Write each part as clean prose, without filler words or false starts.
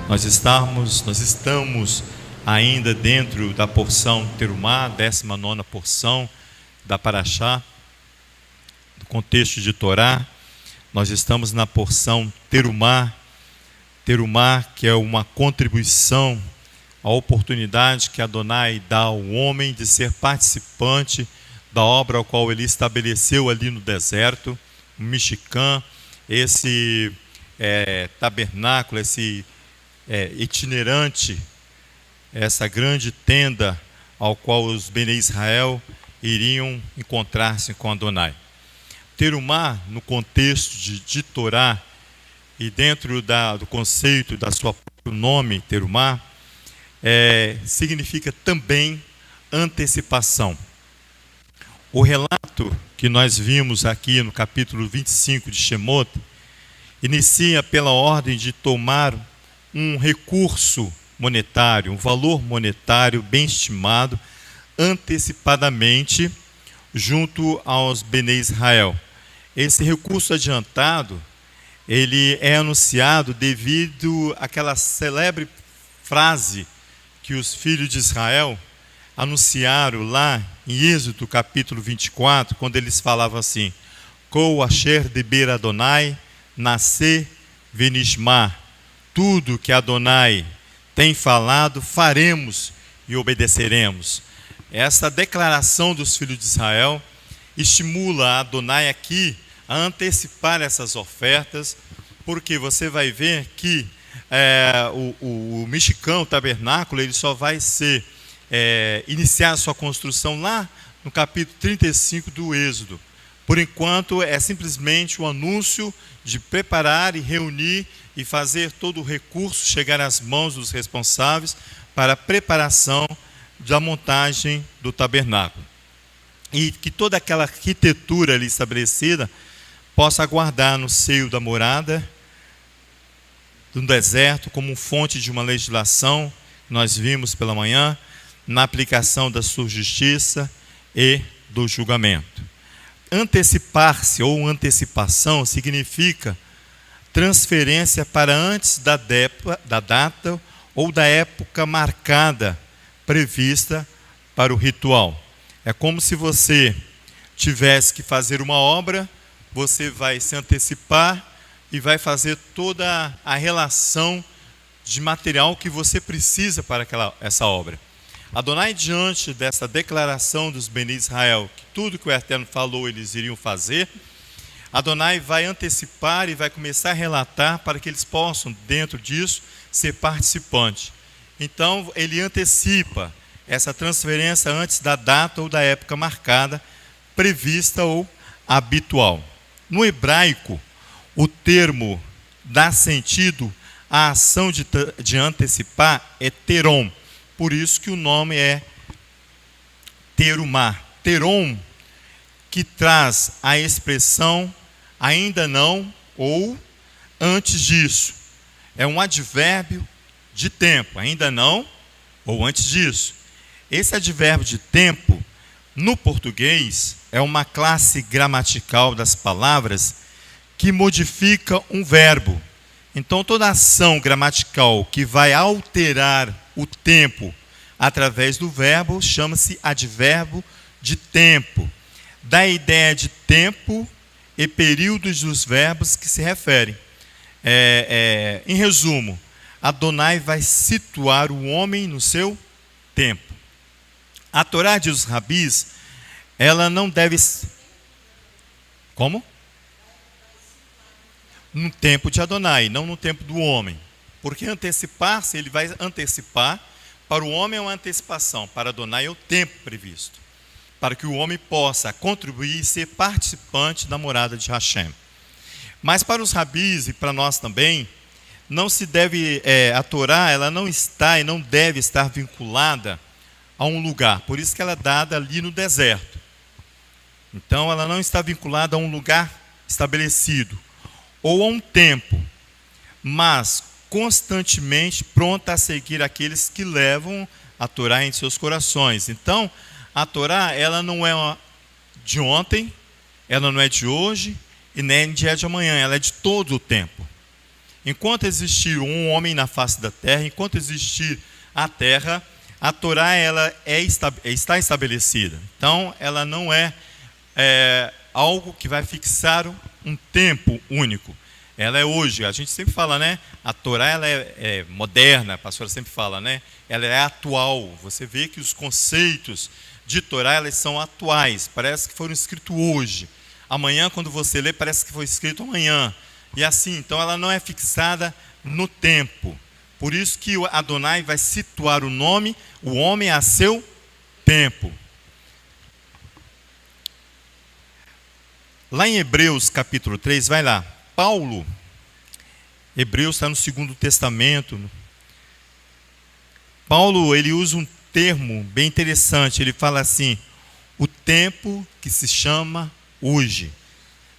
Nós estamos ainda dentro da porção Terumá, 19ª porção da Parashá, do contexto de Torá. Nós estamos na porção Terumá, que é uma contribuição, a oportunidade que Adonai dá ao homem de ser participante da obra ao qual ele estabeleceu ali no deserto, o Mishkan, esse tabernáculo, esse itinerante, essa grande tenda ao qual os Bnei Israel iriam encontrar-se com Adonai. Terumá, no contexto de Torá e dentro do conceito da sua próprio nome, Terumá, significa também antecipação. O relato que nós vimos aqui no capítulo 25 de Shemot inicia pela ordem de tomar um recurso monetário, um valor monetário bem estimado, antecipadamente junto aos Bnei Israel. Esse recurso adiantado, ele é anunciado devido àquela célebre frase que os filhos de Israel anunciaram lá em Êxodo capítulo 24, quando eles falavam assim: Kol asher deber Adonai, nascer venishma. Tudo que Adonai tem falado, faremos e obedeceremos. Essa declaração dos filhos de Israel estimula a Adonai aqui a antecipar essas ofertas, porque você vai ver que o Mishkan, o tabernáculo, ele só vai ser iniciar a sua construção lá no capítulo 35 do Êxodo. Por enquanto é simplesmente o anúncio de preparar e reunir e fazer todo o recurso chegar às mãos dos responsáveis para a preparação da montagem do tabernáculo. E que toda aquela arquitetura ali estabelecida possa aguardar no seio da morada, do deserto, como fonte de uma legislação, nós vimos pela manhã, na aplicação da sua justiça e do julgamento. Antecipar-se ou antecipação significa transferência para antes da data ou da época marcada, prevista para o ritual. É como se você tivesse que fazer uma obra, você vai se antecipar e vai fazer toda a relação de material que você precisa para essa obra. Adonai, diante dessa declaração dos Bnei Israel, que tudo que o Eterno falou eles iriam fazer, Adonai vai antecipar e vai começar a relatar para que eles possam, dentro disso, ser participantes. Então, ele antecipa essa transferência antes da data ou da época marcada, prevista ou habitual. No hebraico, o termo dá sentido à ação de antecipar é terom. Por isso que o nome é terumá. Terom, que traz a expressão ainda não ou antes disso. É um advérbio de tempo, ainda não ou antes disso. Esse advérbio de tempo, no português, é uma classe gramatical das palavras que modifica um verbo. Então, toda ação gramatical que vai alterar o tempo através do verbo chama-se advérbio de tempo. Dá a ideia de tempo e períodos dos verbos que se referem. Em resumo, Adonai vai situar o homem no seu tempo. A Torá dos rabis, ela não deve... Como? No tempo de Adonai, não no tempo do homem. Porque antecipar-se, ele vai antecipar. Para o homem é uma antecipação, para Adonai é o tempo previsto, para que o homem possa contribuir e ser participante da morada de Hashem. Mas para os rabis e para nós também, não se deve, a Torá, ela não está e não deve estar vinculada a um lugar, por isso que ela é dada ali no deserto. Então ela não está vinculada a um lugar estabelecido, ou a um tempo, mas constantemente pronta a seguir aqueles que levam a Torá em seus corações. Então, a Torá, ela não é de ontem, ela não é de hoje e nem de amanhã, ela é de todo o tempo. Enquanto existir um homem na face da terra, enquanto existir a terra, a Torá ela está estabelecida. Então, ela não é algo que vai fixar um tempo único. Ela é hoje. A gente sempre fala, né? A Torá ela é moderna, a pastora sempre fala, né? Ela é atual. Você vê que os conceitos de Torá elas são atuais. Parece que foram escritos hoje. Amanhã, quando você lê, parece que foi escrito amanhã. E assim, então ela não é fixada no tempo. Por isso que o Adonai vai situar o homem a seu tempo. Lá em Hebreus capítulo 3, vai lá. Paulo, Hebreus está no Segundo Testamento. Paulo, ele usa um termo bem interessante. Ele fala assim, o tempo que se chama hoje.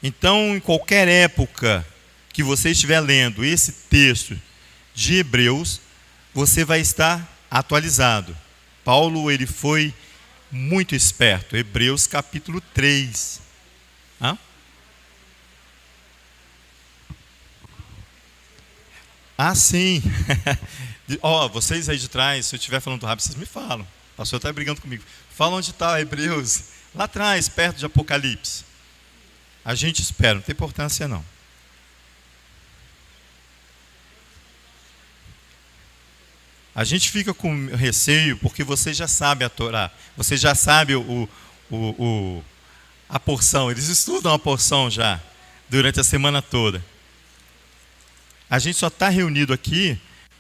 Então, em qualquer época que você estiver lendo esse texto de Hebreus, você vai estar atualizado. Paulo, ele foi muito esperto. Hebreus capítulo 3. Hã? Ah, sim. Vocês aí de trás, se eu estiver falando rápido, vocês me falam. O pastor está brigando comigo. Fala onde está Hebreus. Lá atrás, perto de Apocalipse. A gente espera, não tem importância não. A gente fica com receio porque você já sabe a Torá. Você já sabe a porção. Eles estudam a porção já durante a semana toda. A gente só está reunido aqui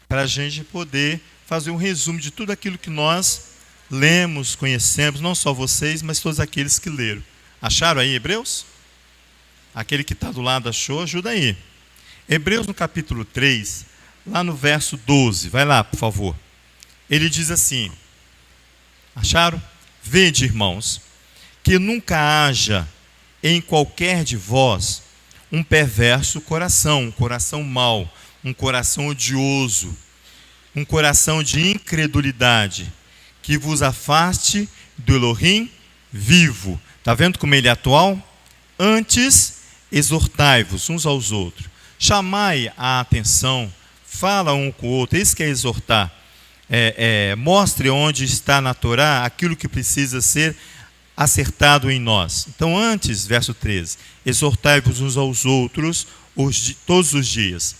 para a gente poder fazer um resumo de tudo aquilo que nós lemos, conhecemos, não só vocês, mas todos aqueles que leram. Acharam aí Hebreus? Aquele que está do lado achou, ajuda aí. Hebreus no capítulo 3, lá no verso 12, vai lá, por favor. Ele diz assim, acharam? Vede, irmãos, que nunca haja em qualquer de vós um perverso coração, um coração mau, um coração odioso, um coração de incredulidade, que vos afaste do Elohim vivo. Está vendo como ele é atual? Antes, exortai-vos uns aos outros. Chamai a atenção, fala um com o outro, isso que é exortar. Mostre onde está na Torá aquilo que precisa ser acertado em nós. Então antes, verso 13, exortai-vos uns aos outros todos os dias,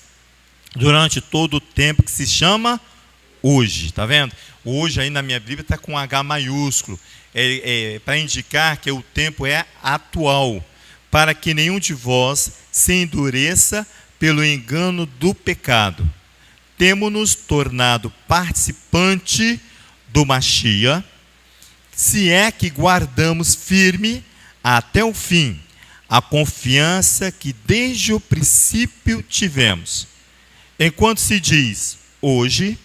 durante todo o tempo que se chama hoje, está vendo? Hoje aí na minha Bíblia está com H maiúsculo, para indicar que o tempo é atual, para que nenhum de vós se endureça pelo engano do pecado. Temo-nos tornado participante do Mashiach, se é que guardamos firme até o fim a confiança que desde o princípio tivemos. Enquanto se diz, hoje,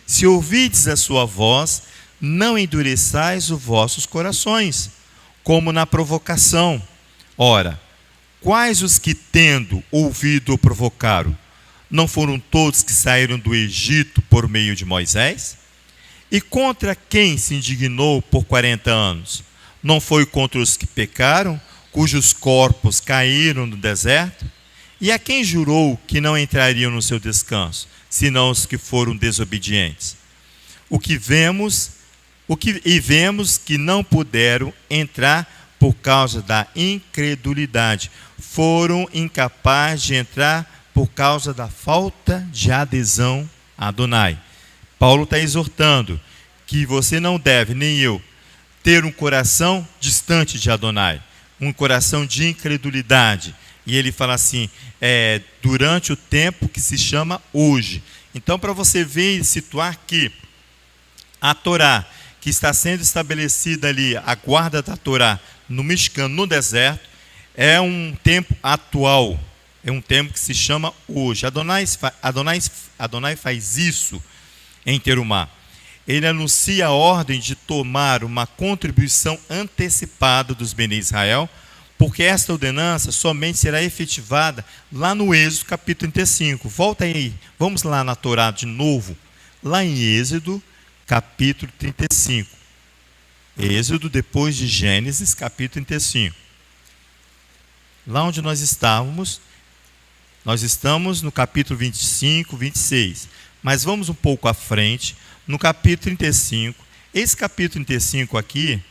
se ouvides a sua voz, não endureçais os vossos corações, como na provocação. Ora, quais os que tendo ouvido o provocaram? Não foram todos que saíram do Egito por meio de Moisés? E contra quem se indignou por 40 anos? Não foi contra os que pecaram, cujos corpos caíram no deserto? E a quem jurou que não entrariam no seu descanso, senão os que foram desobedientes? Vemos que não puderam entrar por causa da incredulidade. Foram incapazes de entrar por causa da falta de adesão a Adonai. Paulo está exortando que você não deve, nem eu, ter um coração distante de Adonai, um coração de incredulidade. E ele fala assim, durante o tempo que se chama hoje. Então, para você ver e situar que a Torá, que está sendo estabelecida ali, a guarda da Torá no Mishkan, no deserto, é um tempo atual, é um tempo que se chama hoje. Adonai faz isso em Terumá. Ele anuncia a ordem de tomar uma contribuição antecipada dos Bnei Israel, porque esta ordenança somente será efetivada lá no Êxodo capítulo 35. Volta aí, vamos lá na Torá de novo, lá em Êxodo capítulo 35. Êxodo depois de Gênesis capítulo 35. Lá onde nós estávamos, Nós estamos no capítulo 25, 26. Mas vamos um pouco à frente, no capítulo 35. Esse capítulo 35 aqui,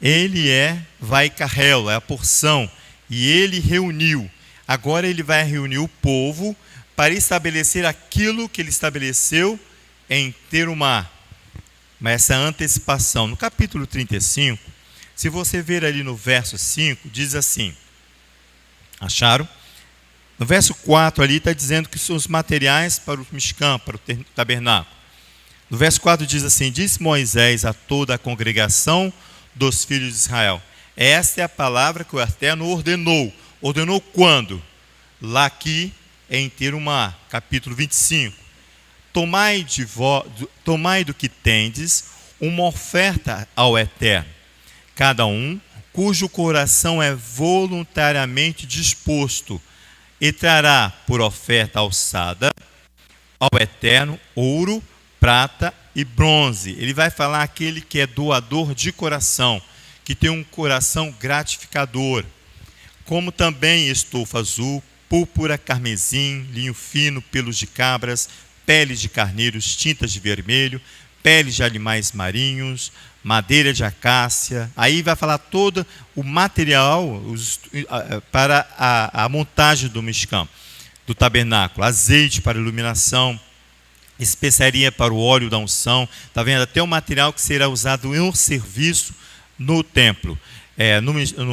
ele é Vaikarel, é a porção. E ele reuniu. Agora ele vai reunir o povo para estabelecer aquilo que ele estabeleceu em Terumá. Mas essa antecipação. No capítulo 35, se você ver ali no verso 5, diz assim. Acharam? No verso 4 ali está dizendo que são os materiais para o Mishkan, para o tabernáculo. No verso 4 diz assim: disse Moisés a toda a congregação dos filhos de Israel. Esta é a palavra que o Eterno ordenou. Ordenou quando? Lá aqui em Terumá, capítulo 25. Tomai do que tendes uma oferta ao Eterno, cada um cujo coração é voluntariamente disposto, e trará por oferta alçada ao Eterno ouro, prata e bronze. Ele vai falar aquele que é doador de coração, que tem um coração gratificador, como também estofa azul, púrpura, carmesim, linho fino, pelos de cabras, peles de carneiros, tintas de vermelho, peles de animais marinhos, madeira de acácia. Aí vai falar todo o material para a montagem do Mishkan, do tabernáculo, azeite para iluminação, especiaria para o óleo da unção. Está vendo? Até o material que será usado em um serviço no templo,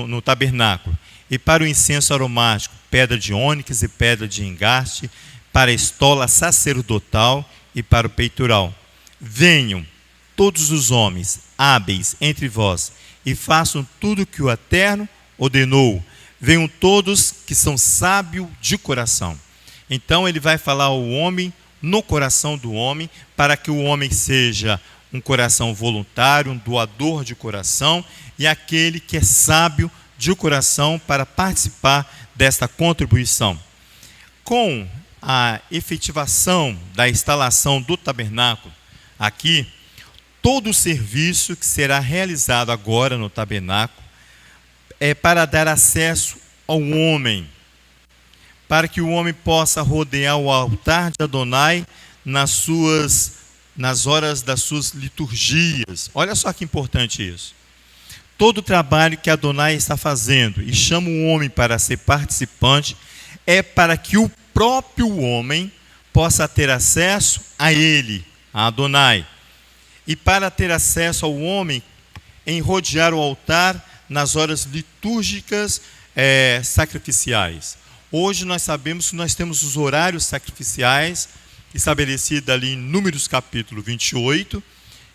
no tabernáculo. E para o incenso aromático, pedra de ônix e pedra de engaste, para a estola sacerdotal e para o peitoral. Venham todos os homens hábeis entre vós e façam tudo o que o Eterno ordenou. Venham todos que são sábios de coração. Então ele vai falar ao homem, no coração do homem, para que o homem seja um coração voluntário, um doador de coração, e aquele que é sábio de coração para participar desta contribuição. Com a efetivação da instalação do tabernáculo, aqui, todo o serviço que será realizado agora no tabernáculo é para dar acesso ao homem, para que o homem possa rodear o altar de Adonai nas horas das suas liturgias. Olha só que importante isso. Todo o trabalho que Adonai está fazendo e chama o homem para ser participante é para que o próprio homem possa ter acesso a ele, a Adonai. E para ter acesso ao homem em rodear o altar nas horas litúrgicas sacrificiais. Hoje nós sabemos que nós temos os horários sacrificiais estabelecidos ali em Números capítulo 28,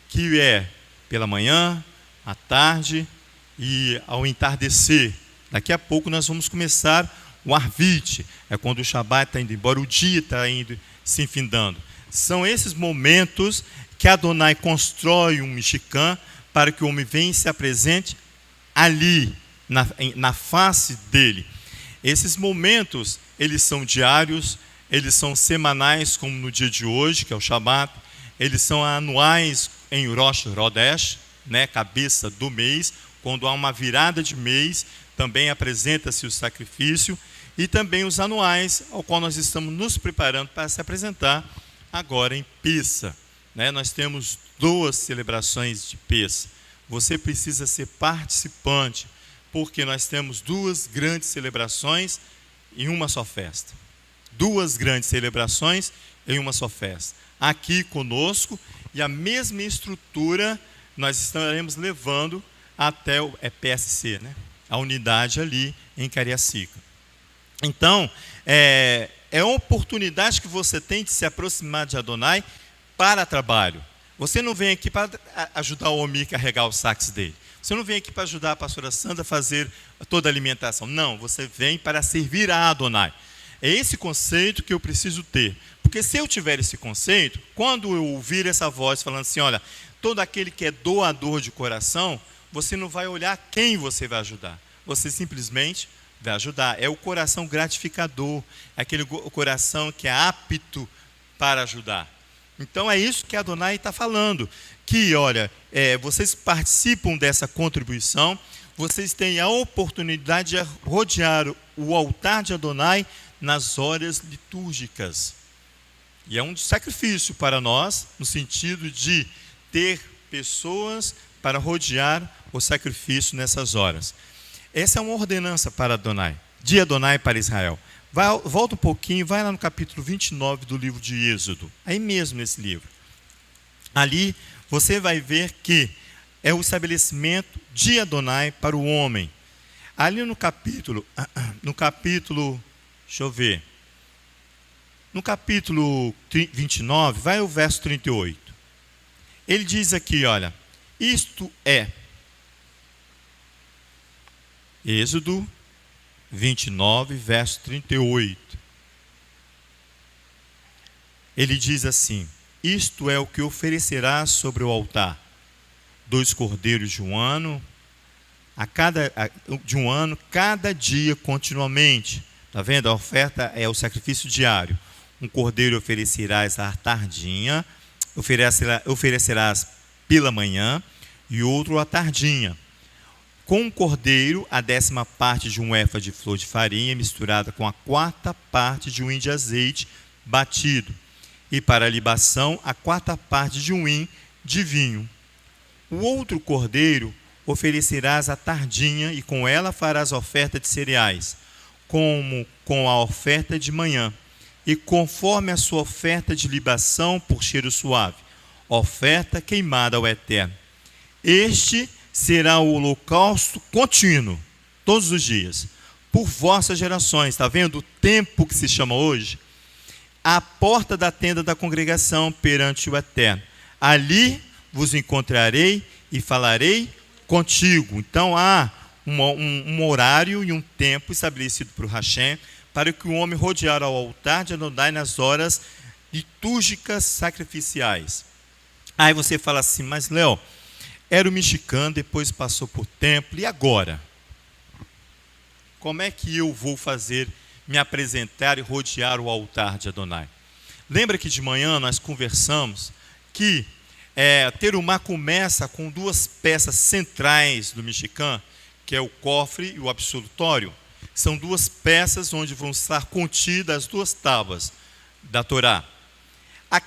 que é pela manhã, à tarde e ao entardecer. Daqui a pouco nós vamos começar o Arvit, é quando o Shabat está indo embora, o dia está indo se enfindando. São esses momentos que Adonai constrói um Mishkan para que o homem venha e se apresente ali, na face dele. Esses momentos, eles são diários, eles são semanais, como no dia de hoje, que é o Shabat, eles são anuais em Rosh Chodesh, né, cabeça do mês, quando há uma virada de mês, também apresenta-se o sacrifício, e também os anuais, ao qual nós estamos nos preparando para se apresentar agora em Pessa. Né? Nós temos 2 celebrações de Pessa. Você precisa ser participante, porque nós temos 2 grandes celebrações em uma só festa. 2 grandes celebrações em uma só festa. Aqui conosco, e a mesma estrutura nós estaremos levando até o PSC, né? A unidade ali em Cariacica. Então, é uma oportunidade que você tem de se aproximar de Adonai para trabalho. Você não vem aqui para ajudar o homem a carregar os sacos dele. Você não vem aqui para ajudar a pastora Sandra a fazer toda a alimentação. Não, você vem para servir a Adonai. É esse conceito que eu preciso ter. Porque se eu tiver esse conceito, quando eu ouvir essa voz falando assim, olha, todo aquele que é doador de coração, você não vai olhar quem você vai ajudar. Você simplesmente vai ajudar. É o coração gratificador, é aquele coração que é apto para ajudar. Então é isso que Adonai está falando. Que, olha, vocês participam dessa contribuição, vocês têm a oportunidade de rodear o altar de Adonai nas horas litúrgicas. E é um sacrifício para nós, no sentido de ter pessoas para rodear o sacrifício nessas horas. Essa é uma ordenança para Adonai, de Adonai para Israel. Volta um pouquinho, vai lá no capítulo 29 do livro de Êxodo, aí mesmo nesse livro. Ali você vai ver que é o estabelecimento de Adonai para o homem. Ali no capítulo, deixa eu ver, no capítulo 29, vai o verso 38. Ele diz aqui, olha, isto é, Êxodo 29, verso 38. Ele diz assim: isto é o que oferecerás sobre o altar: 2 cordeiros de um ano, cada dia continuamente. Está vendo? A oferta é o sacrifício diário. Um cordeiro oferecerás à tardinha, oferecerás pela manhã, e outro à tardinha. Com um cordeiro, a 10ª parte de um éfa de flor de farinha, misturada com a 4ª parte de um hin de azeite batido, e para a libação, a 4ª parte de um hin de vinho. O outro cordeiro oferecerás à tardinha, e com ela farás oferta de cereais, como com a oferta de manhã, e conforme a sua oferta de libação por cheiro suave, oferta queimada ao Eterno. Este será o holocausto contínuo, todos os dias, por vossas gerações. Está vendo o tempo que se chama hoje? À porta da tenda da congregação perante o Eterno. Ali vos encontrarei e falarei contigo. Então há um horário e um tempo estabelecido por Hashem para que o homem rodear ao altar de Adonai nas horas litúrgicas sacrificiais. Aí você fala assim, mas Léo, era o mexicano, depois passou por templo, e agora? Como é que eu vou fazer, me apresentar e rodear o altar de Adonai? Lembra que de manhã nós conversamos que Terumá começa com 2 peças centrais do mexicano, que é o cofre e o absolutório. São 2 peças onde vão estar contidas as 2 tábuas da Torá. A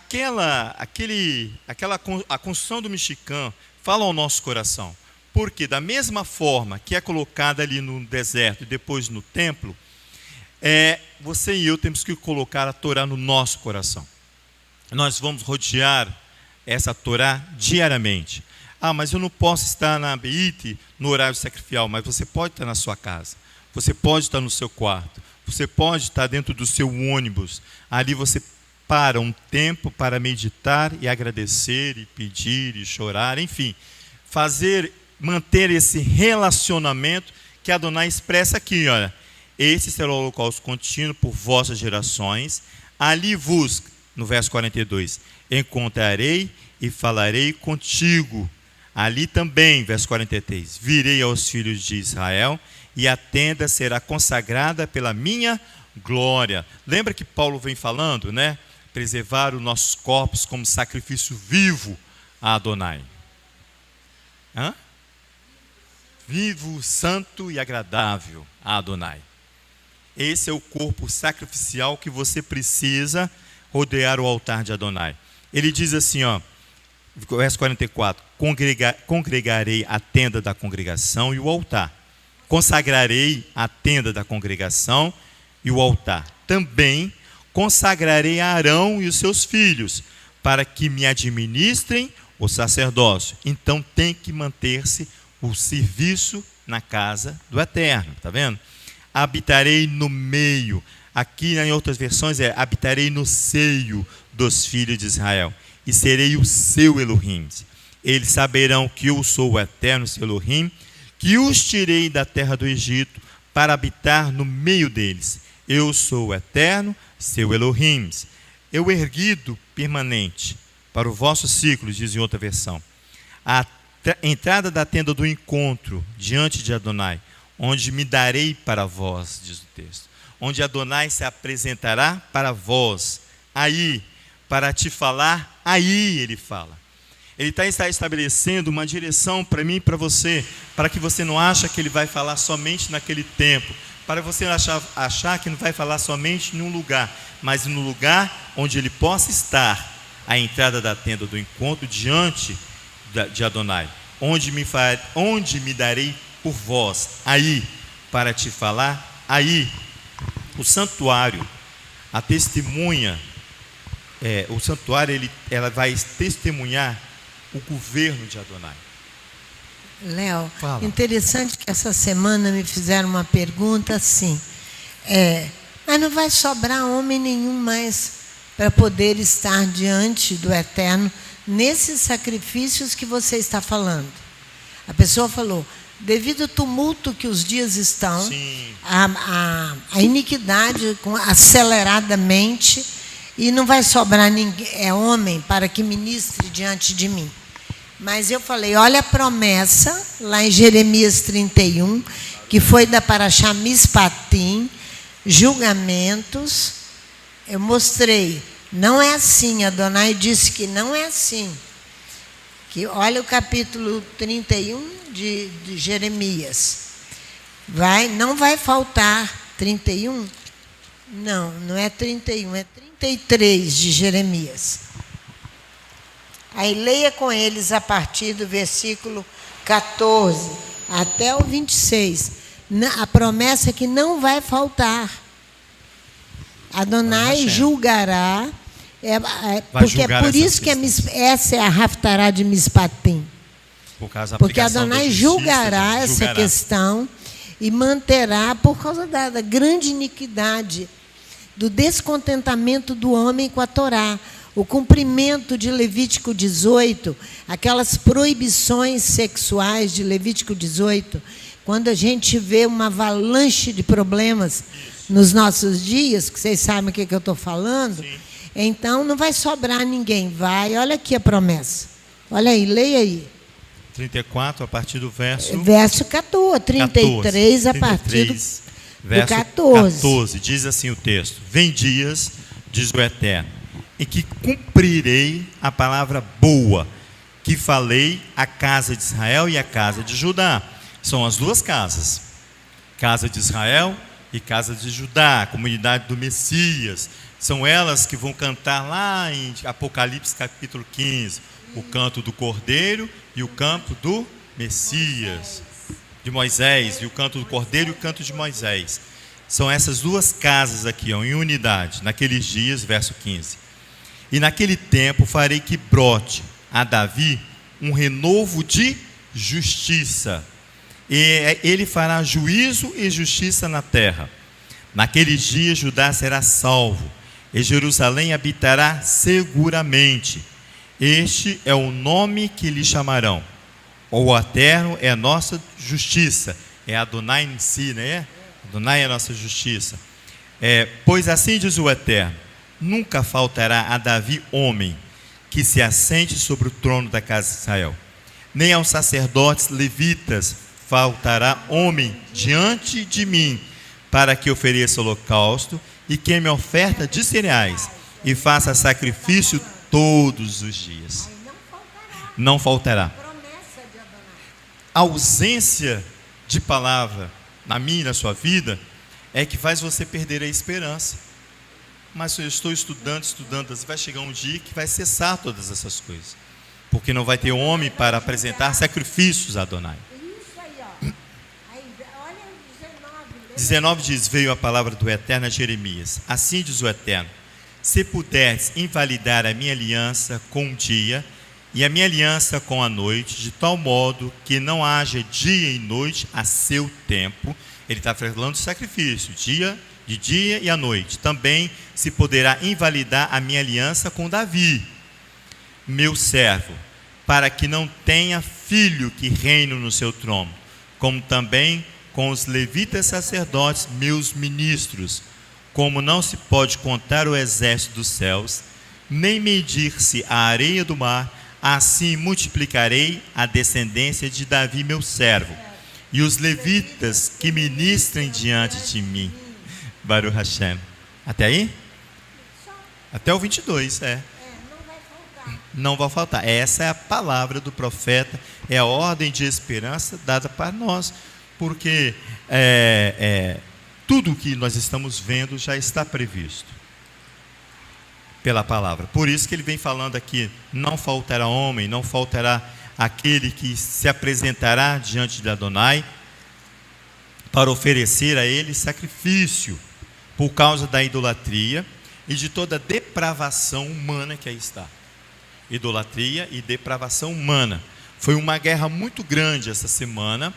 construção do mexicano fala ao nosso coração, porque da mesma forma que é colocada ali no deserto e depois no templo, você e eu temos que colocar a Torá no nosso coração. Nós vamos rodear essa Torá diariamente. Ah, mas eu não posso estar na Beit no horário sacrificial, mas você pode estar na sua casa, você pode estar no seu quarto, você pode estar dentro do seu ônibus. Ali você para um tempo para meditar e agradecer e pedir e chorar, enfim, manter esse relacionamento que Adonai expressa aqui, olha, esse será o holocausto contínuo por vossas gerações, ali vos, no verso 42, encontrarei e falarei contigo, ali também, verso 43, virei aos filhos de Israel e a tenda será consagrada pela minha glória. Lembra que Paulo vem falando, né? Preservar os nossos corpos como sacrifício vivo a Adonai. Vivo, santo e agradável a Adonai. Esse é o corpo sacrificial que você precisa rodear o altar de Adonai. Ele diz assim, verso 44, congregarei a tenda da congregação e o altar. Consagrarei a tenda da congregação e o altar. Também consagrarei a Arão e os seus filhos, para que me administrem o sacerdócio. Então tem que manter-se o serviço na casa do Eterno, está vendo? Habitarei no meio, aqui em outras versões habitarei no seio dos filhos de Israel, e serei o seu Elohim. Eles saberão que eu sou o Eterno, seu Elohim, que os tirei da terra do Egito para habitar no meio deles. Eu sou o Eterno, seu Elohim. Eu erguido permanente para o vosso ciclo, diz em outra versão. A entrada da tenda do encontro diante de Adonai, onde me darei para vós, diz o texto. Onde Adonai se apresentará para vós. Aí, para te falar, aí ele fala. Ele está estabelecendo uma direção para mim e para você, para que você não ache que ele vai falar somente naquele tempo, para você achar que não vai falar somente em um lugar, mas no lugar onde ele possa estar, à entrada da tenda do encontro, diante de Adonai, onde me darei por vós, aí, para te falar, aí, o santuário, a testemunha, o santuário, ela vai testemunhar o governo de Adonai. Léo, interessante que essa semana me fizeram uma pergunta assim, mas não vai sobrar homem nenhum mais para poder estar diante do Eterno nesses sacrifícios que você está falando. A pessoa falou, devido ao tumulto que os dias estão, a iniquidade aceleradamente, e não vai sobrar homem para que ministre diante de mim. Mas eu falei, olha a promessa, lá em Jeremias 31, que foi da Parashá Mishpatim, julgamentos. Eu mostrei, não é assim, Adonai disse que não é assim. Que, olha o capítulo 31 de Jeremias. Não vai faltar 31? Não é 31, é 33 de Jeremias. Aí leia com eles a partir do versículo 14 até o 26. A promessa é que não vai faltar. Adonai julgará, porque é por isso que essa é a Haftará de Mishpatim. Porque Adonai julgará essa questão e manterá, por causa da grande iniquidade, do descontentamento do homem com a Torá. O cumprimento de Levítico 18, aquelas proibições sexuais de Levítico 18, quando a gente vê uma avalanche de problemas nos nossos dias, que vocês sabem o que eu estou falando, então não vai sobrar ninguém. Olha aqui a promessa. Olha aí, leia aí. 34, a partir do verso 14, 33, a partir do verso 14. 14. Diz assim o texto: Vem dias, diz o Eterno, em que cumprirei a palavra boa que falei à casa de Israel e à casa de Judá. São as duas casas, casa de Israel e casa de Judá, a comunidade do Messias. São elas que vão cantar lá em Apocalipse capítulo 15, o canto do Cordeiro e o canto do Messias, de Moisés, e o canto do Cordeiro e o canto de Moisés. São essas duas casas aqui, em unidade, naqueles dias, verso 15. E naquele tempo farei que brote a Davi um renovo de justiça. E ele fará juízo e justiça na terra. Naqueles dias Judá será salvo, e Jerusalém habitará seguramente. Este é o nome que lhe chamarão. O Eterno é a nossa justiça. É Adonai em si, né? Adonai é a nossa justiça. Pois assim diz o Eterno: nunca faltará a Davi homem que se assente sobre o trono da casa de Israel, nem aos sacerdotes levitas faltará homem diante de mim, para que ofereça holocausto e queime oferta de cereais e faça sacrifício todos os dias. Não faltará. A ausência de palavra na minha e na sua vida é que faz você perder a esperança. Mas eu estou estudando, vai chegar um dia que vai cessar todas essas coisas, porque não vai ter homem para apresentar sacrifícios a Adonai. 19 diz: veio a palavra do Eterno a Jeremias. Assim diz o Eterno: se puderes invalidar a minha aliança com o dia e a minha aliança com a noite, de tal modo que não haja dia e noite a seu tempo. Ele está falando de sacrifício, de dia e à noite. Também se poderá invalidar a minha aliança com Davi, meu servo, para que não tenha filho que reine no seu trono, como também com os levitas sacerdotes, meus ministros. Como não se pode contar o exército dos céus, nem medir-se a areia do mar, assim multiplicarei a descendência de Davi, meu servo, e os levitas que ministrem diante de mim. Baruch Hashem. Até aí? Até o 22, Não vai faltar. Essa é a palavra do profeta, é a ordem de esperança dada para nós, porque Tudo o que nós estamos vendo já está previsto pela palavra. Por isso que ele vem falando aqui: não faltará homem, não faltará aquele que se apresentará diante de Adonai para oferecer a ele sacrifício, por causa da idolatria e de toda a depravação humana que aí está. Idolatria e depravação humana. Foi uma guerra muito grande essa semana,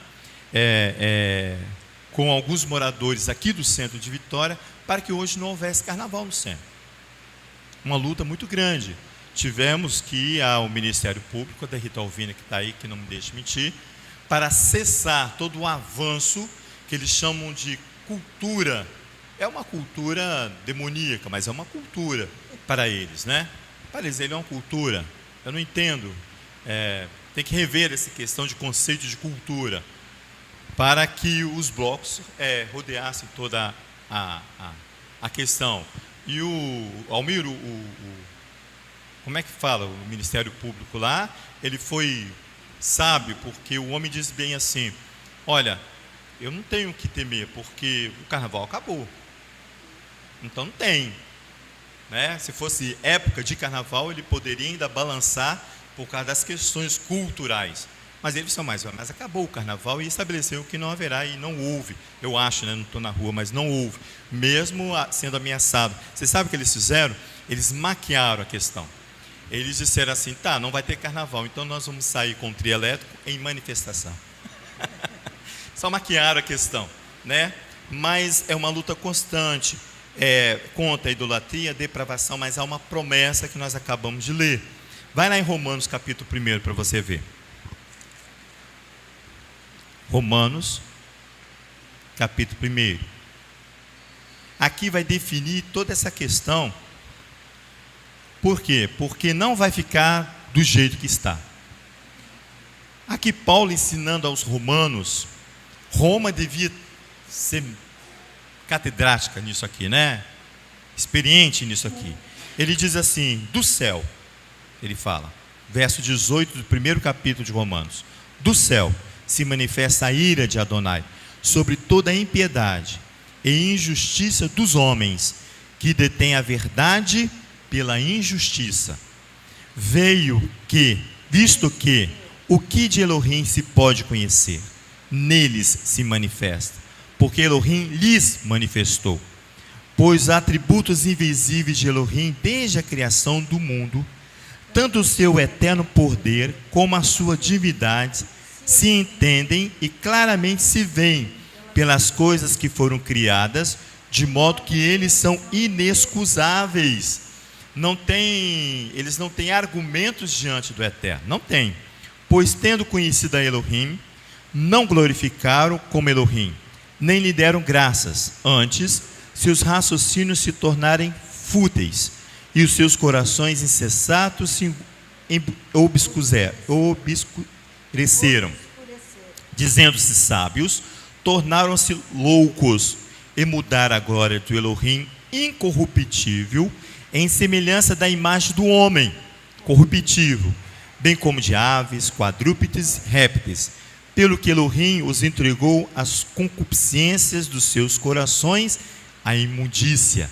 com alguns moradores aqui do centro de Vitória, para que hoje não houvesse carnaval no centro. Uma luta muito grande. Tivemos que ir ao Ministério Público, da Rita Alvina, que está aí, que não me deixe mentir, para cessar todo o avanço que eles chamam de cultura. É uma cultura demoníaca, mas é uma cultura para eles, né? Para eles, ele é uma cultura. Eu não entendo. Tem que rever essa questão de conceito de cultura, para que os blocos rodeassem toda a questão. E o Almiro, como é que fala? O Ministério Público lá, ele foi sábio, porque o homem diz bem assim: olha, eu não tenho o que temer, porque o carnaval acabou. Então não tem, né? Se fosse época de carnaval, ele poderia ainda balançar por causa das questões culturais. Mas eles são mas acabou o carnaval e estabeleceu que não haverá, e não houve. Eu acho, né? Não estou na rua, mas não houve, mesmo sendo ameaçado. Você sabe o que eles fizeram? Eles maquiaram a questão. Eles disseram assim: tá, não vai ter carnaval, então nós vamos sair com o trio elétrico em manifestação. Só maquiaram a questão, né? Mas é uma luta constante contra a idolatria, a depravação, mas há uma promessa que nós acabamos de ler. Vai lá em Romanos capítulo 1 para você ver. Romanos capítulo 1. Aqui vai definir toda essa questão. Por quê? Porque não vai ficar do jeito que está. Aqui Paulo ensinando aos romanos. Roma devia ser catedrática nisso aqui, né? Experiente nisso aqui. Ele diz assim: do céu, ele fala, verso 18 do primeiro capítulo de Romanos: do céu se manifesta a ira de Adonai sobre toda a impiedade e injustiça dos homens, que detêm a verdade pela injustiça. Veio que, visto que o que de Elohim se pode conhecer, neles se manifesta, porque Elohim lhes manifestou. Pois os atributos invisíveis de Elohim, desde a criação do mundo, tanto o seu eterno poder como a sua divindade, se entendem e claramente se veem pelas coisas que foram criadas, de modo que eles são inexcusáveis. Eles não têm argumentos diante do Eterno, não tem. Pois tendo conhecido a Elohim, não glorificaram como Elohim, nem lhe deram graças. Antes, seus raciocínios se tornarem fúteis, e os seus corações insensatos se obscureceram. Dizendo-se sábios, tornaram-se loucos, e mudaram a glória do Elohim incorruptível em semelhança da imagem do homem corruptível, bem como de aves, quadrúpedes, répteis, pelo que Elohim os entregou às concupiscências dos seus corações, à imundícia.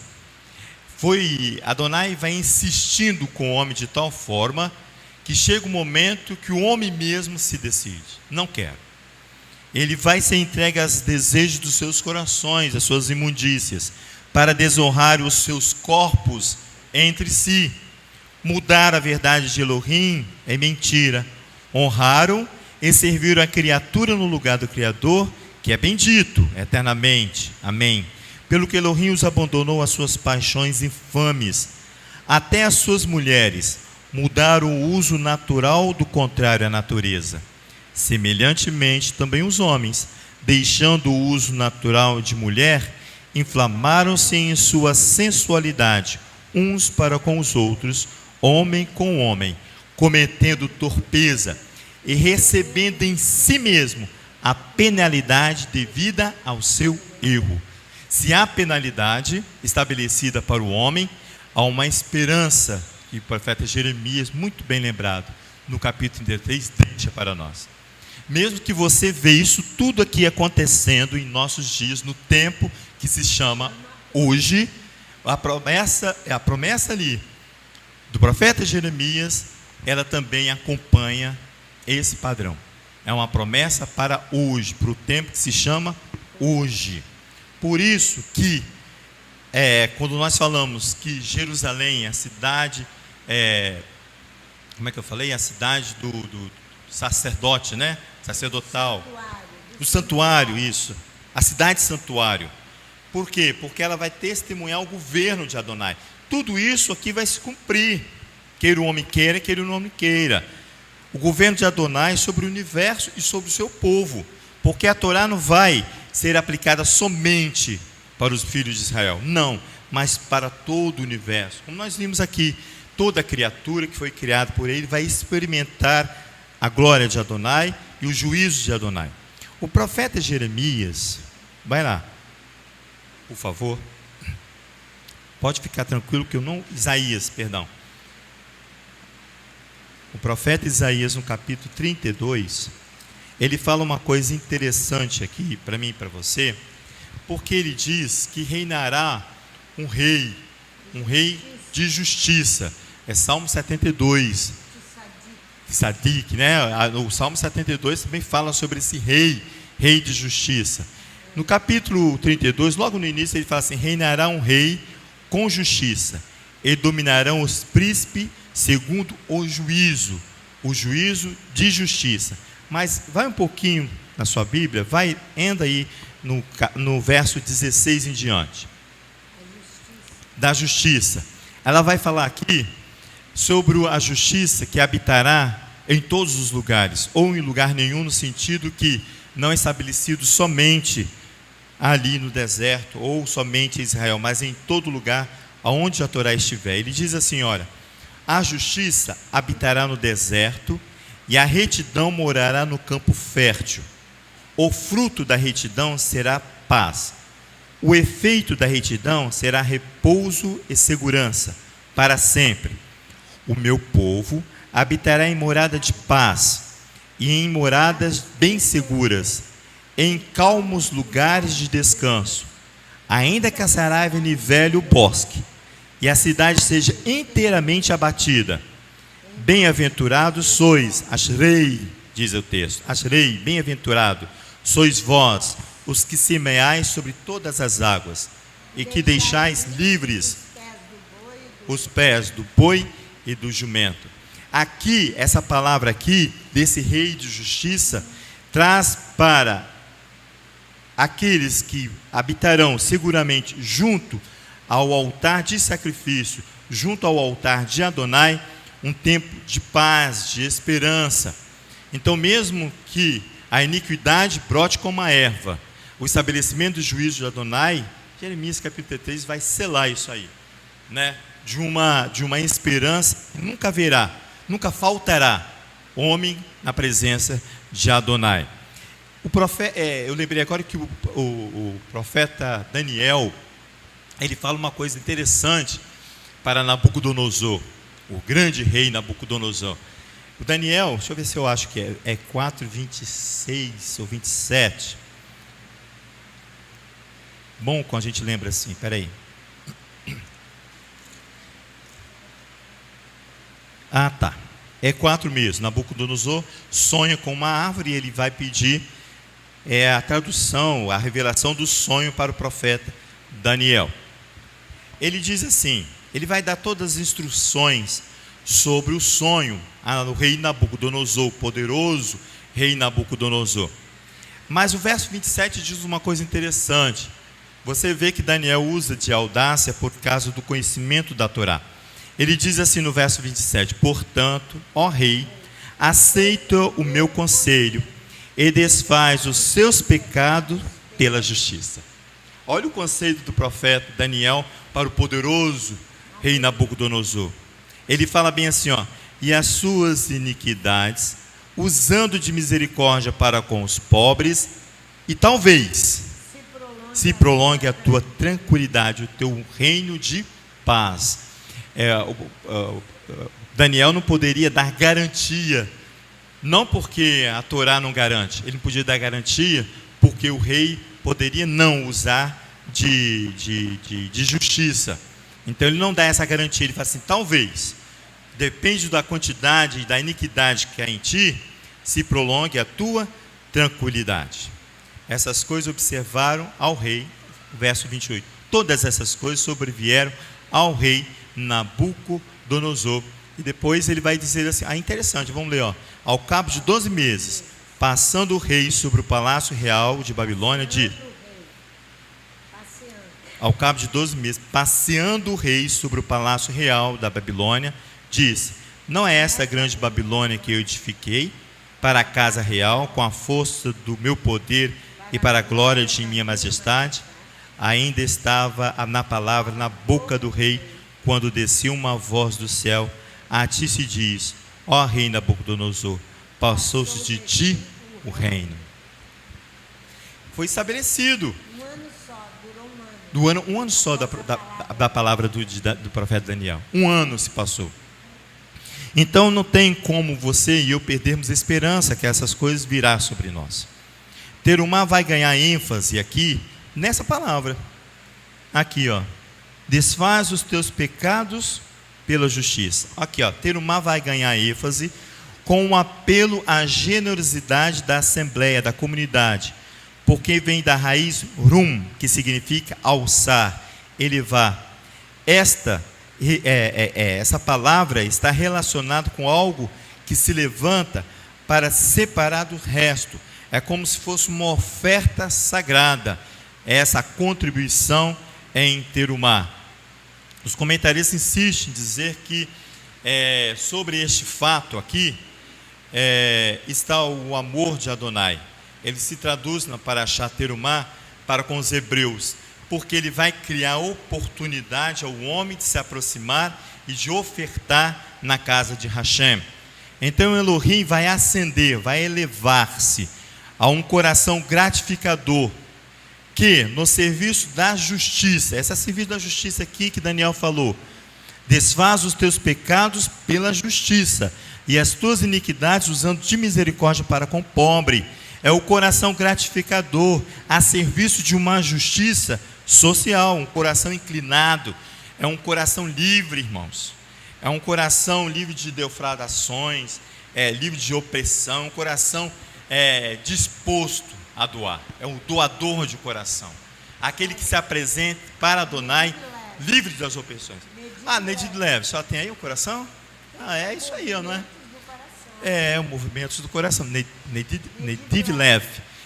Adonai vai insistindo com o homem de tal forma que chega um momento que o homem mesmo se decide: não quero. Ele vai ser entregue aos desejos dos seus corações, às suas imundícias, para desonrar os seus corpos entre si. Mudar a verdade de Elohim é mentira. Honraram e serviram a criatura no lugar do Criador, que é bendito eternamente. Amém. Pelo que Elohim os abandonou às suas paixões infames. Até as suas mulheres mudaram o uso natural do contrário à natureza. Semelhantemente, também os homens, deixando o uso natural de mulher, inflamaram-se em sua sensualidade, uns para com os outros, homem com homem, cometendo torpeza e recebendo em si mesmo a penalidade devida ao seu erro. Se há penalidade estabelecida para o homem, há uma esperança, que o profeta Jeremias, muito bem lembrado, no capítulo 33, deixa para nós. Mesmo que você vê isso tudo aqui acontecendo em nossos dias, no tempo que se chama hoje, a promessa ali do profeta Jeremias, ela também acompanha esse padrão. É uma promessa para hoje, para o tempo que se chama hoje. Por isso que, quando nós falamos que Jerusalém, a cidade, como é que eu falei? A cidade do sacerdote, né? Sacerdotal. Do santuário, isso. A cidade santuário. Por quê? Porque ela vai testemunhar o governo de Adonai. Tudo isso aqui vai se cumprir. Queira o homem queira, queira o homem queira. O governo de Adonai sobre o universo e sobre o seu povo. Porque a Torá não vai ser aplicada somente para os filhos de Israel. Não, mas para todo o universo. Como nós vimos aqui, toda criatura que foi criada por ele vai experimentar a glória de Adonai e os juízos de Adonai. O profeta Jeremias, vai lá, por favor. Pode ficar tranquilo que eu não... Isaías, perdão. O profeta Isaías, no capítulo 32, ele fala uma coisa interessante aqui para mim e para você, porque ele diz que reinará um rei de justiça. É Salmo 72. Sadik, né? O Salmo 72 também fala sobre esse rei de justiça. No capítulo 32, logo no início, ele fala assim: reinará um rei com justiça, e dominarão os príncipes segundo o juízo de justiça. Mas vai um pouquinho na sua Bíblia, anda aí no verso 16 em diante. Da justiça. Ela vai falar aqui sobre a justiça que habitará em todos os lugares, ou em lugar nenhum, no sentido que não é estabelecido somente ali no deserto, ou somente em Israel, mas em todo lugar aonde a Torá estiver. Ele diz assim, olha: a justiça habitará no deserto, e a retidão morará no campo fértil. O fruto da retidão será paz. O efeito da retidão será repouso e segurança para sempre. O meu povo habitará em morada de paz e em moradas bem seguras, em calmos lugares de descanso. Ainda que a saraiva nivele o bosque e a cidade seja inteiramente abatida, bem-aventurados sois, Ashrei, diz o texto, Ashrei, bem-aventurado sois vós, os que semeais sobre todas as águas, e que deixais livres os pés do boi e do jumento. Aqui, essa palavra aqui, desse rei de justiça, traz para aqueles que habitarão seguramente junto ao altar de sacrifício, junto ao altar de Adonai, um tempo de paz, de esperança. Então, mesmo que a iniquidade brote como a erva, o estabelecimento do juízo de Adonai, Jeremias capítulo 3 vai selar isso aí, né? De uma esperança, nunca haverá, nunca faltará homem na presença de Adonai. Eu lembrei agora que o profeta Daniel, ele fala uma coisa interessante para Nabucodonosor, o grande rei Nabucodonosor. O Daniel, deixa eu ver se eu acho que é 4:26 ou 27. Bom, quando a gente lembra assim, peraí. Ah, tá. É 4 mesmo. Nabucodonosor sonha com uma árvore e ele vai pedir a tradução, a revelação do sonho para o profeta Daniel. Ele diz assim, ele vai dar todas as instruções sobre o sonho ao rei Nabucodonosor, o poderoso rei Nabucodonosor. Mas o verso 27 diz uma coisa interessante. Você vê que Daniel usa de audácia por causa do conhecimento da Torá. Ele diz assim no verso 27, portanto, ó rei, aceita o meu conselho e desfaz os seus pecados pela justiça. Olha o conselho do profeta Daniel para o poderoso rei Nabucodonosor. Ele fala bem assim, ó: e as suas iniquidades, usando de misericórdia para com os pobres, e talvez se prolongue a tua tranquilidade, o teu reino de paz. Daniel não poderia dar garantia Não porque a Torá não garante, ele não podia dar garantia, porque o rei poderia não usar de justiça. Então ele não dá essa garantia, ele fala assim, talvez, depende da quantidade e da iniquidade que há em ti, se prolongue a tua tranquilidade. Essas coisas observaram ao rei, verso 28, todas essas coisas sobrevieram ao rei Nabucodonosor. E depois ele vai dizer assim, interessante, vamos ler, ó. Ao cabo de 12 meses, passando o rei sobre o palácio real de Babilônia, ao cabo de 12 meses, passeando o rei sobre o palácio real da Babilônia, disse, não é esta a grande Babilônia que eu edifiquei para a casa real, com a força do meu poder e para a glória de minha majestade? Ainda estava na palavra na boca do rei, quando desceu uma voz do céu, a ti se diz, ó rei Nabucodonosor, passou-se de ti o reino. Foi estabelecido. Um ano só da palavra do profeta Daniel. Um ano se passou. Então não tem como você e eu perdermos esperança que essas coisas virão sobre nós. Terumá vai ganhar ênfase aqui, nessa palavra. Aqui, ó. Desfaz os teus pecados pela justiça. Aqui, ó. Terumá vai ganhar ênfase com um apelo à generosidade da assembleia, da comunidade. Porque vem da raiz rum, que significa alçar, elevar. Essa palavra está relacionada com algo que se levanta para separar do resto. É como se fosse uma oferta sagrada. Essa contribuição em Terumá. Os comentaristas insistem em dizer que sobre este fato aqui está o amor de Adonai. Ele se traduz na Parashá Terumá para com os hebreus, porque ele vai criar oportunidade ao homem de se aproximar e de ofertar na casa de Hashem. Então Elohim vai ascender, vai elevar-se a um coração gratificador, que no serviço da justiça, esse é o serviço da justiça aqui que Daniel falou, desfaz os teus pecados pela justiça, e as tuas iniquidades usando de misericórdia para com o pobre. É o coração gratificador, a serviço de uma justiça social, um coração inclinado, é um coração livre, irmãos, é um coração livre de defraudações, livre de opressão, um coração disposto a doar, é um doador de coração, aquele que se apresenta para Adonai, livre das opressões. Nedid leve, só tem aí o coração? É isso aí, não é? É o movimento do coração. Nediv Lev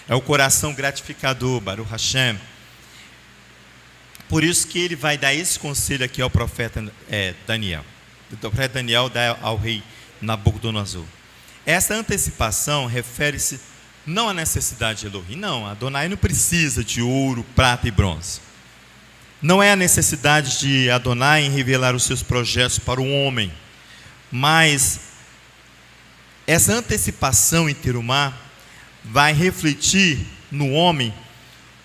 é o coração gratificador, Baruch Hashem. Por isso que ele vai dar esse conselho aqui ao profeta Daniel. O profeta Daniel dá ao rei Nabucodonosor. Essa antecipação refere-se não à necessidade de Elohim. Não, Adonai não precisa de ouro, prata e bronze. Não é a necessidade de Adonai em revelar os seus projetos para o homem, mas essa antecipação em Terumá vai refletir no homem,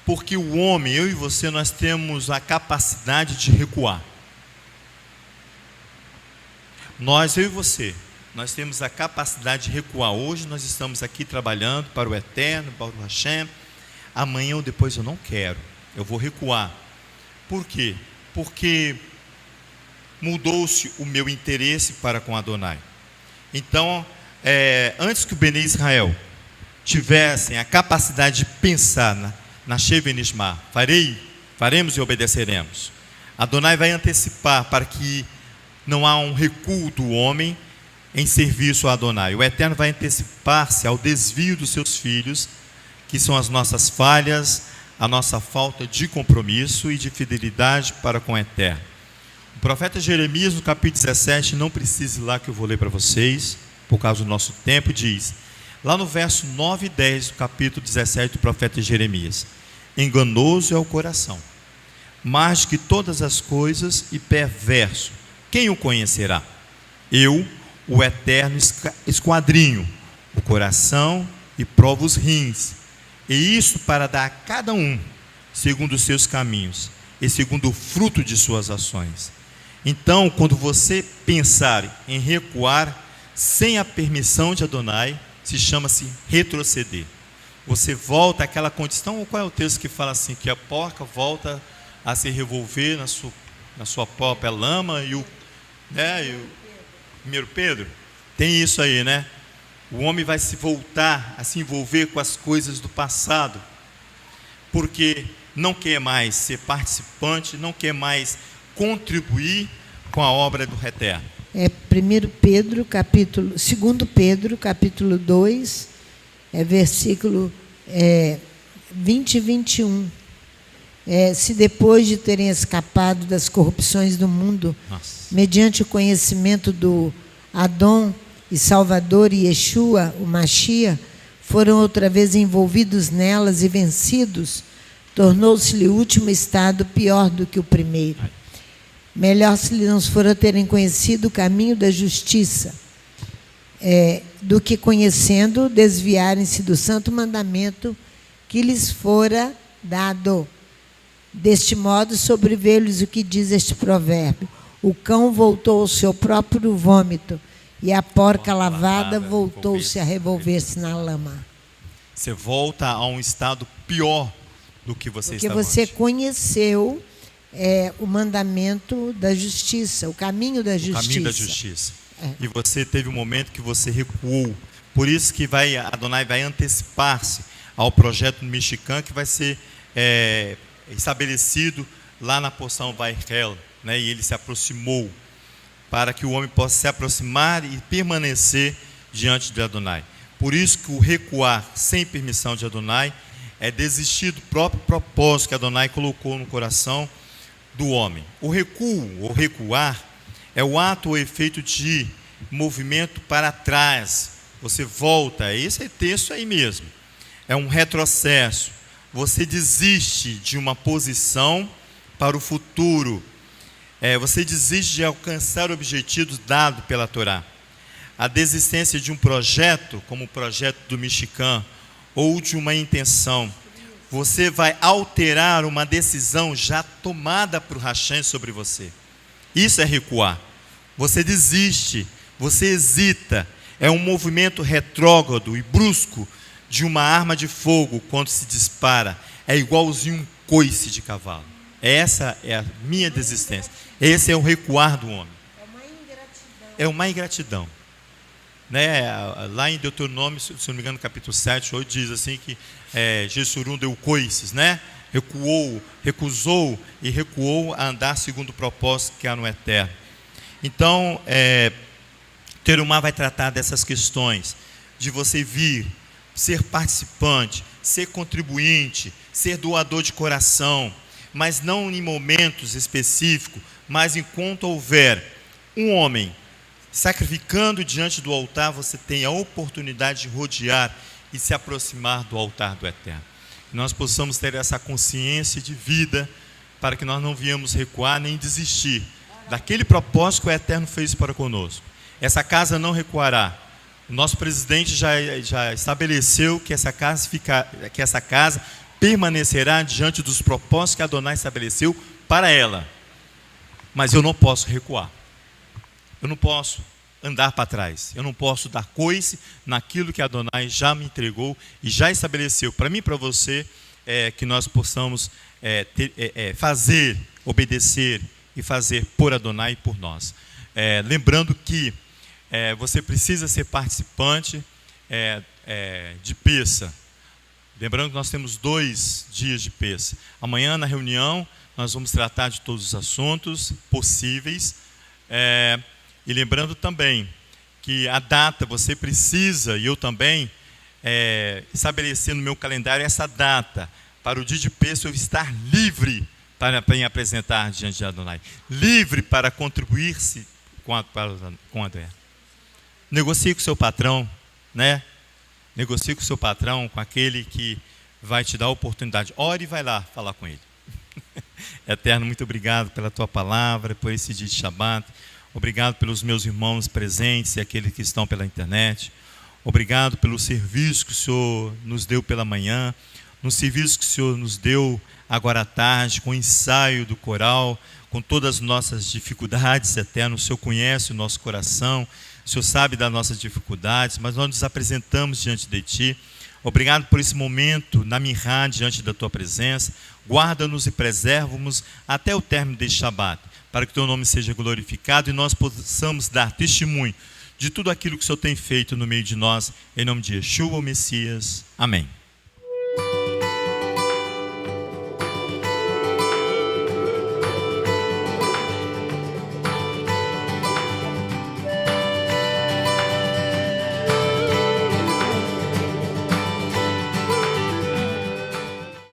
porque o homem, eu e você, nós temos a capacidade de recuar. Eu e você, nós temos a capacidade de recuar. Hoje nós estamos aqui trabalhando para o eterno, para o Hashem. Amanhã ou depois eu não quero, eu vou recuar. Por quê? Porque mudou-se o meu interesse para com Adonai. Então, antes que o Bnei Israel tivessem a capacidade de pensar na Shevenishma, faremos e obedeceremos, Adonai vai antecipar para que não há um recuo do homem em serviço a Adonai. O Eterno vai antecipar-se ao desvio dos seus filhos, que são as nossas falhas, a nossa falta de compromisso e de fidelidade para com o Eterno. O profeta Jeremias, no capítulo 17, não precisa ir lá que eu vou ler para vocês, por causa do nosso tempo, diz, lá no verso 9 e 10 do capítulo 17 do profeta Jeremias: enganoso é o coração, mais que todas as coisas, e perverso, quem o conhecerá? Eu, o Eterno, esquadrinho o coração e provo os rins, e isso para dar a cada um segundo os seus caminhos e segundo o fruto de suas ações. Então, quando você pensar em recuar sem a permissão de Adonai, chama-se retroceder. Você volta àquela condição. Qual é o texto que fala assim, que a porca volta a se revolver na sua própria lama? E o 1 Pedro tem isso aí, né? O homem vai se voltar a se envolver com as coisas do passado, porque não quer mais ser participante, não quer mais contribuir com a obra do Eterno. 2 Pedro, capítulo 2, versículo 20 e 21. Se depois de terem escapado das corrupções do mundo, mediante o conhecimento do Adão e Salvador e Yeshua, o Mashiach, foram outra vez envolvidos nelas e vencidos, tornou-se-lhe o último estado pior do que o primeiro. Melhor se lhes não fora terem conhecido o caminho da justiça, do que conhecendo, desviarem-se do santo mandamento que lhes fora dado. Deste modo, sobreveio-lhes o que diz este provérbio: o cão voltou ao seu próprio vômito, e a porca lavada voltou-se a revolver-se na lama. Você volta a um estado pior do que você estava antes. Porque você conheceu o mandamento da justiça, o caminho da justiça. O caminho da justiça. E você teve um momento que você recuou. Por isso que Adonai vai antecipar-se ao projeto do Mishkan, que vai ser estabelecido lá na porção Vairkel, né? E ele se aproximou, para que o homem possa se aproximar e permanecer diante de Adonai. Por isso que o recuar sem permissão de Adonai é desistir do próprio propósito que Adonai colocou no coração do homem. O recuo, ou recuar, é o ato ou efeito de movimento para trás. Você volta, esse texto aí mesmo. É um retrocesso. Você desiste de uma posição para o futuro. Você desiste de alcançar objetivos dados pela Torá. A desistência de um projeto, como o projeto do Mishkan, ou de uma intenção, você vai alterar uma decisão já tomada por Hashem sobre você. Isso é recuar. Você desiste, você hesita. É um movimento retrógrado e brusco de uma arma de fogo quando se dispara. É igualzinho um coice de cavalo. Essa é a minha desistência. Esse é o recuar do homem. É uma ingratidão. Né? Lá em Deuteronômio, se não me engano, capítulo 7, 8, diz assim que Jessurum deu coices, né? Recusou e recuou a andar segundo o propósito que há no Eterno. Então, Terumá vai tratar dessas questões, de você vir, ser participante, ser contribuinte, ser doador de coração, mas não em momentos específicos, mas enquanto houver um homem sacrificando diante do altar, você tem a oportunidade de rodear e se aproximar do altar do Eterno. Que nós possamos ter essa consciência de vida, para que nós não viemos recuar nem desistir daquele propósito que o Eterno fez para conosco. Essa casa não recuará. O nosso presidente já estabeleceu que essa casa permanecerá diante dos propósitos que Adonai estabeleceu para ela. Mas eu não posso recuar. Eu não posso andar para trás. Eu não posso dar coice naquilo que Adonai já me entregou e já estabeleceu para mim e para você, que nós possamos fazer, obedecer e fazer por Adonai e por nós. Lembrando que você precisa ser participante de Pessa. Lembrando que nós temos 2 dias de Pessa. Amanhã, na reunião, nós vamos tratar de todos os assuntos possíveis. E lembrando também que a data, você precisa, e eu também, estabelecer no meu calendário essa data, para o dia de Pessa eu estar livre para me apresentar diante de Adonai. Livre para contribuir-se com Adonai. Negocie com o seu patrão, né? Negocie com o seu patrão, com aquele que vai te dar a oportunidade. Ore e vai lá falar com ele. Eterno, muito obrigado pela tua palavra, por esse dia de Shabat. Obrigado pelos meus irmãos presentes e aqueles que estão pela internet. Obrigado pelo serviço que o Senhor nos deu pela manhã, no serviço que o Senhor nos deu agora à tarde, com o ensaio do coral, com todas as nossas dificuldades, Eterno. O Senhor conhece o nosso coração, O Senhor sabe das nossas dificuldades, mas nós nos apresentamos diante de Ti. Obrigado por esse momento na Minhá, diante da Tua presença. Guarda-nos e preserva-nos até o término deste Shabat, para que o Teu nome seja glorificado e nós possamos dar testemunho de tudo aquilo que o Senhor tem feito no meio de nós, em nome de Yeshua, o Messias. Amém.